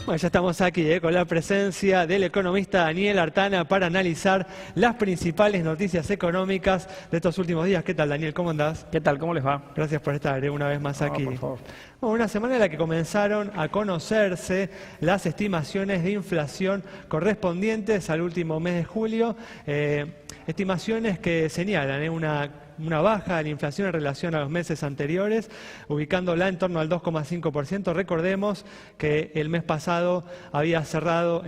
Bueno, ya estamos aquí con la presencia del economista Daniel Artana para analizar las principales noticias económicas de estos últimos días. ¿Qué tal, Daniel? ¿Cómo andás? ¿Qué tal? ¿Cómo les va? Gracias por estar una vez más aquí. Por favor. Bueno, una semana en la que comenzaron a conocerse las estimaciones de inflación correspondientes al último mes de julio. Estimaciones que señalan una baja de la inflación en relación a los meses anteriores, ubicándola en torno al 2,5%. Recordemos que el mes pasado había cerrado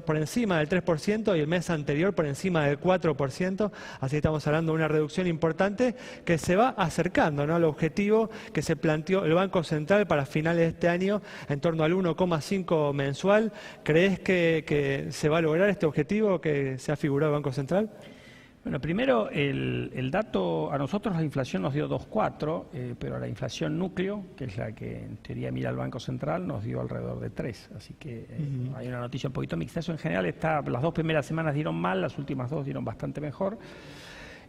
por encima del 3% y el mes anterior por encima del 4%. Así estamos hablando de una reducción importante que se va acercando, ¿no?, al objetivo que se planteó el Banco Central para finales de este año, en torno al 1,5 mensual. ¿Crees que se va a lograr este objetivo que se ha figurado el Banco Central? Bueno, primero el dato, a nosotros la inflación nos dio 2,4, pero la inflación núcleo, que es la que en teoría mira el Banco Central, nos dio alrededor de 3. Así que hay una noticia un poquito mixta. Eso en general las dos primeras semanas dieron mal, las últimas dos dieron bastante mejor.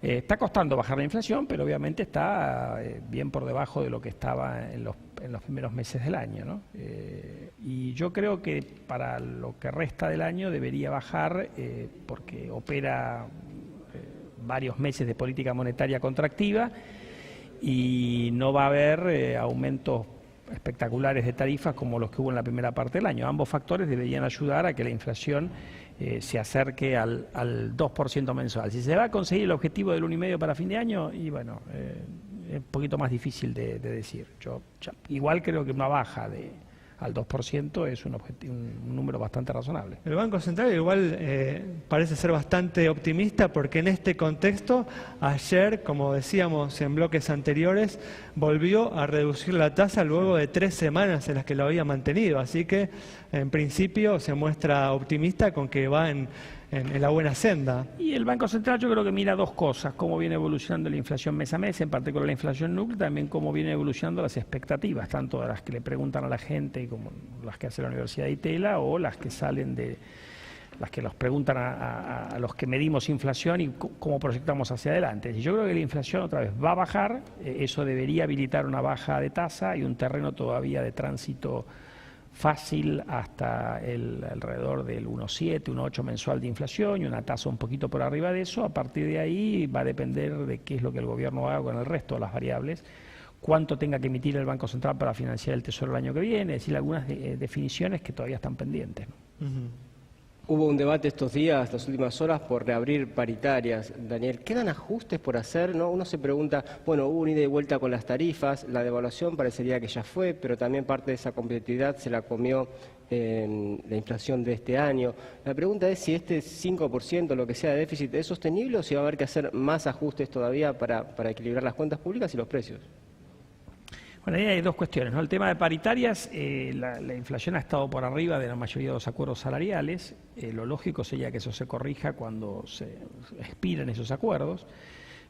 Está costando bajar la inflación, pero obviamente está bien por debajo de lo que estaba en los primeros meses del año, ¿no? Y yo creo que para lo que resta del año debería bajar porque opera varios meses de política monetaria contractiva y no va a haber aumentos espectaculares de tarifas como los que hubo en la primera parte del año. Ambos factores deberían ayudar a que la inflación se acerque al 2% mensual. Si se va a conseguir el objetivo del 1,5 para fin de año, y bueno, es un poquito más difícil de decir. Yo igual creo que una baja al 2% es un número bastante razonable. El Banco Central igual parece ser bastante optimista porque en este contexto, ayer, como decíamos en bloques anteriores, volvió a reducir la tasa luego de 3 semanas en las que lo había mantenido. Así que, en principio, se muestra optimista con que va en la buena senda. Y el Banco Central yo creo que mira dos cosas: cómo viene evolucionando la inflación mes a mes, en particular la inflación núcleo, también cómo vienen evolucionando las expectativas, tanto de las que le preguntan a la gente como las que hace la Universidad de Itela, o las que salen las que nos preguntan a los que medimos inflación y cómo proyectamos hacia adelante. Y yo creo que la inflación otra vez va a bajar, eso debería habilitar una baja de tasa y un terreno todavía de tránsito fácil hasta alrededor del 1,7, 1,8 mensual de inflación y una tasa un poquito por arriba de eso. A partir de ahí va a depender de qué es lo que el gobierno haga con el resto de las variables, cuánto tenga que emitir el Banco Central para financiar el Tesoro el año que viene, es decir, algunas definiciones que todavía están pendientes, ¿no? Hubo un debate estos días, las últimas horas, por reabrir paritarias. Daniel, ¿quedan ajustes por hacer, no? Uno se pregunta, bueno, hubo una ida y vuelta con las tarifas, la devaluación parecería que ya fue, pero también parte de esa competitividad se la comió la inflación de este año. La pregunta es si este 5%, lo que sea de déficit, es sostenible o si va a haber que hacer más ajustes todavía para equilibrar las cuentas públicas y los precios. Bueno, ahí hay dos cuestiones, ¿no? El tema de paritarias, la inflación ha estado por arriba de la mayoría de los acuerdos salariales. Lo lógico sería que eso se corrija cuando se expiren esos acuerdos.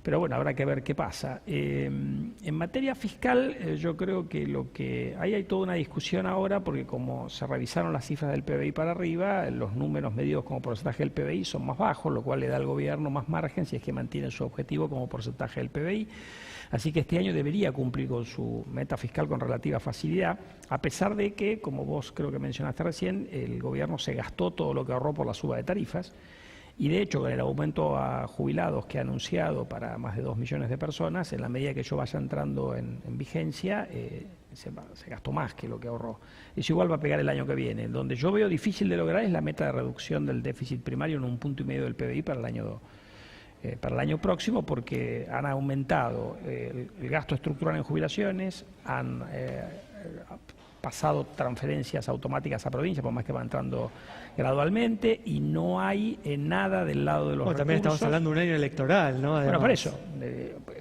Pero bueno, habrá que ver qué pasa. En materia fiscal, yo creo que ahí hay toda una discusión ahora, porque como se revisaron las cifras del PBI para arriba, los números medidos como porcentaje del PBI son más bajos, lo cual le da al gobierno más margen si es que mantiene su objetivo como porcentaje del PBI. Así que este año debería cumplir con su meta fiscal con relativa facilidad, a pesar de que, como vos creo que mencionaste recién, el gobierno se gastó todo lo que ahorró por la suba de tarifas. Y de hecho, con el aumento a jubilados que ha anunciado para más de 2 millones de personas, en la medida que yo vaya entrando en vigencia, se gastó más que lo que ahorró. Eso igual va a pegar el año que viene. Donde yo veo difícil de lograr es la meta de reducción del déficit primario en 1,5 puntos del PBI para el año próximo, porque han aumentado el gasto estructural en jubilaciones, han pasado transferencias automáticas a provincias, por más que va entrando gradualmente, y no hay nada del lado de los recursos. También estamos hablando de un año electoral, ¿no? Además. Bueno, por eso.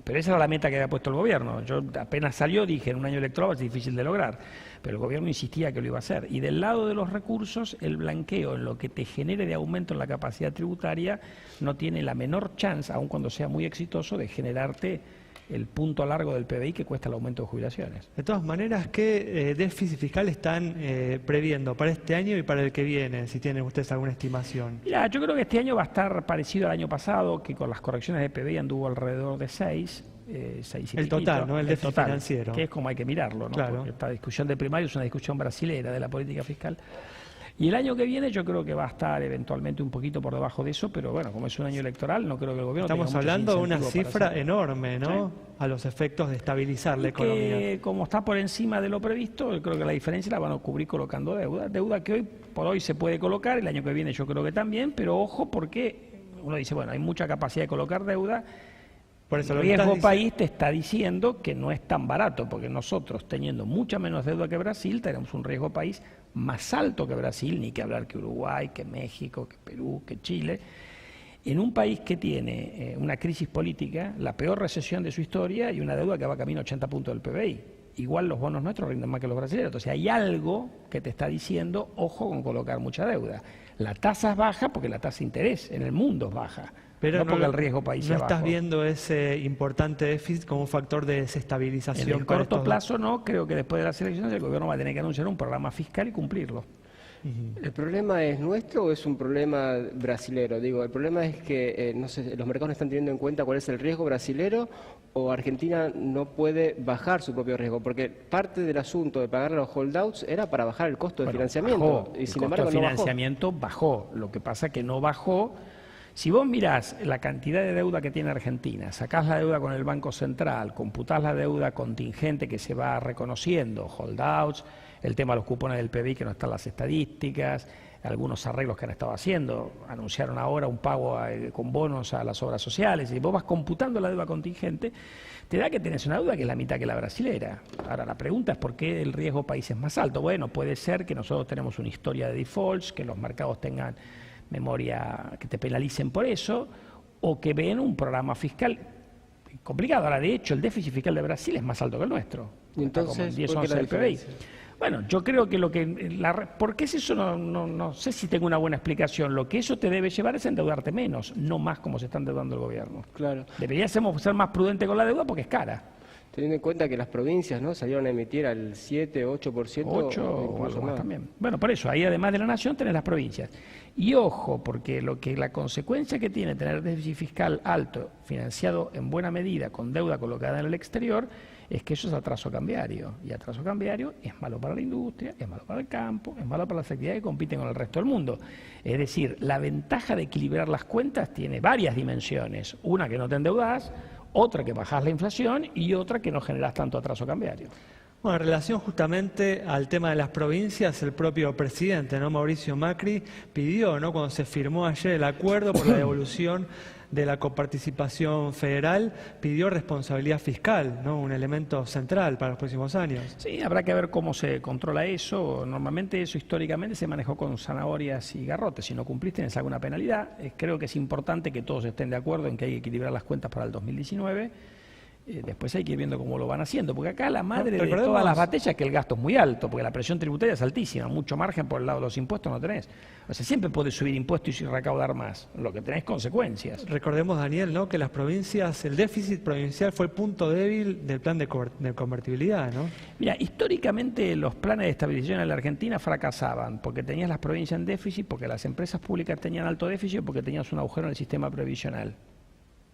Pero esa era la meta que había puesto el gobierno. Yo apenas salió dije, en un año electoral es difícil de lograr, pero el gobierno insistía que lo iba a hacer. Y del lado de los recursos, el blanqueo en lo que te genere de aumento en la capacidad tributaria no tiene la menor chance, aun cuando sea muy exitoso, de generarte el punto largo del PBI que cuesta el aumento de jubilaciones. De todas maneras, ¿qué déficit fiscal están previendo para este año y para el que viene, si tienen ustedes alguna estimación? Mira, yo creo que este año va a estar parecido al año pasado, que con las correcciones de PBI anduvo alrededor de 6 y el total, ¿no? El déficit total, financiero. Que es como hay que mirarlo, ¿no? Claro. Porque esta discusión de primario es una discusión brasilera de la política fiscal. Y el año que viene yo creo que va a estar eventualmente un poquito por debajo de eso, pero bueno, como es un año electoral, no creo que el gobierno Estamos tenga muchos hablando de una incentivos para cifra hacerlo. enorme, ¿no? Sí. A los efectos de estabilizar la Y economía. que como está por encima de lo previsto, yo creo que la diferencia la van a cubrir colocando deuda que hoy por hoy se puede colocar, el año que viene yo creo que también, pero ojo porque uno dice, bueno, hay mucha capacidad de colocar deuda. Por eso El lo que estás riesgo diciendo- país te está diciendo que no es tan barato, porque nosotros, teniendo mucha menos deuda que Brasil, tenemos un riesgo país más alto que Brasil, ni que hablar que Uruguay, que México, que Perú, que Chile. En un país que tiene una crisis política, la peor recesión de su historia y una deuda que va camino a 80 puntos del PBI. Igual los bonos nuestros rinden más que los brasileños. Entonces hay algo que te está diciendo, ojo con colocar mucha deuda. La tasa es baja porque la tasa de interés en el mundo es baja. Pero no porque el riesgo país no sea estás bajo. viendo ese importante déficit como un factor de desestabilización. En el para corto estos- plazo no, creo que después de las elecciones el gobierno va a tener que anunciar un programa fiscal y cumplirlo. ¿El problema es nuestro o es un problema brasilero? Digo, el problema es que no sé, los mercados no están teniendo en cuenta cuál es el riesgo brasilero o Argentina no puede bajar su propio riesgo, porque parte del asunto de pagar a los holdouts era para bajar el costo de Bueno, financiamiento bajó, y el sin costo embargo de no bajó. financiamiento bajó. Lo que pasa es que no bajó. Si vos mirás la cantidad de deuda que tiene Argentina, sacás la deuda con el Banco Central, computás la deuda contingente que se va reconociendo, holdouts, el tema de los cupones del PBI que no están en las estadísticas, algunos arreglos que han estado haciendo, anunciaron ahora un pago con bonos a las obras sociales, y vos vas computando la deuda contingente, te da que tenés una deuda que es la mitad que la brasilera. Ahora, la pregunta es por qué el riesgo país es más alto. Bueno, puede ser que nosotros tenemos una historia de defaults, que los mercados tengan memoria, que te penalicen por eso, o que ven un programa fiscal complicado. Ahora, de hecho, el déficit fiscal de Brasil es más alto que el nuestro. Y Está como en entonces, 10, ¿por qué 11 la del PBI. diferencia? Bueno, yo creo que ¿por qué es eso? No sé si tengo una buena explicación. Lo que eso te debe llevar es endeudarte menos, no más como se está endeudando el gobierno. Claro. Deberíamos ser más prudentes con la deuda porque es cara. Teniendo en cuenta que las provincias no salieron a emitir al 7, 8%, 8 o o incluso algo más más. también. Bueno, por eso, ahí además de la nación tenés las provincias. Y ojo, porque la consecuencia que tiene tener déficit fiscal alto, financiado en buena medida con deuda colocada en el exterior, es que eso es atraso cambiario. Y atraso cambiario es malo para la industria, es malo para el campo, es malo para las actividades que compiten con el resto del mundo. Es decir, la ventaja de equilibrar las cuentas tiene varias dimensiones. Una, que no te endeudás, otra, que bajás la inflación, y otra, que no generás tanto atraso cambiario. Bueno, en relación justamente al tema de las provincias, el propio presidente, ¿no? Mauricio Macri, pidió, ¿no? Cuando se firmó ayer el acuerdo por la devolución de la coparticipación federal, pidió responsabilidad fiscal, ¿no? Un elemento central para los próximos años. Sí, habrá que ver cómo se controla eso. Normalmente eso históricamente se manejó con zanahorias y garrotes. Si no cumpliste, tienes alguna penalidad. Creo que es importante que todos estén de acuerdo en que hay que equilibrar las cuentas para el 2019. Después hay que ir viendo cómo lo van haciendo, porque acá la madre de todas las batallas es que el gasto es muy alto, porque la presión tributaria es altísima, mucho margen por el lado de los impuestos no tenés. O sea, siempre podés subir impuestos y recaudar más, lo que tenés consecuencias. Recordemos, Daniel, ¿no? Que las provincias, el déficit provincial fue el punto débil del plan de convertibilidad, ¿no? Mira, históricamente los planes de estabilización en la Argentina fracasaban, porque tenías las provincias en déficit, porque las empresas públicas tenían alto déficit, porque tenías un agujero en el sistema previsional.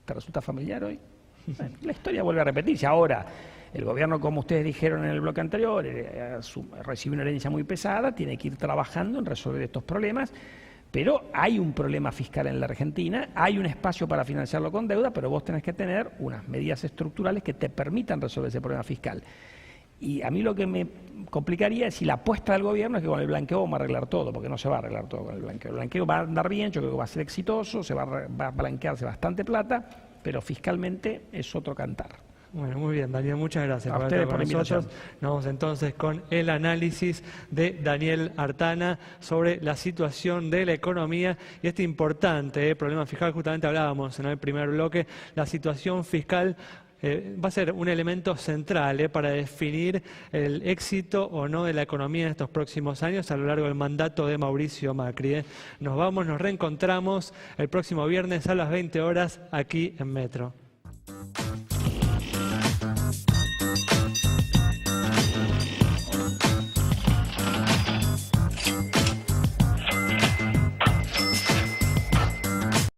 ¿Te resulta familiar hoy? Bueno, la historia vuelve a repetirse. Ahora, el gobierno, como ustedes dijeron en el bloque anterior, recibe una herencia muy pesada, tiene que ir trabajando en resolver estos problemas, pero hay un problema fiscal en la Argentina, hay un espacio para financiarlo con deuda, pero vos tenés que tener unas medidas estructurales que te permitan resolver ese problema fiscal. Y a mí lo que me complicaría es si la apuesta del gobierno es que con el blanqueo vamos a arreglar todo, porque no se va a arreglar todo con el blanqueo. El blanqueo va a andar bien, yo creo que va a ser exitoso, va a blanquearse bastante plata, pero fiscalmente es otro cantar. Bueno, muy bien, Daniel, muchas gracias A por ustedes estar con por la nosotros. invitación. Nos vamos entonces con el análisis de Daniel Artana sobre la situación de la economía y este importante problema fiscal. Justamente hablábamos en el primer bloque, la situación fiscal va a ser un elemento central para definir el éxito o no de la economía en estos próximos años a lo largo del mandato de Mauricio Macri. Nos vamos, nos reencontramos el próximo viernes a las 20 horas aquí en Metro.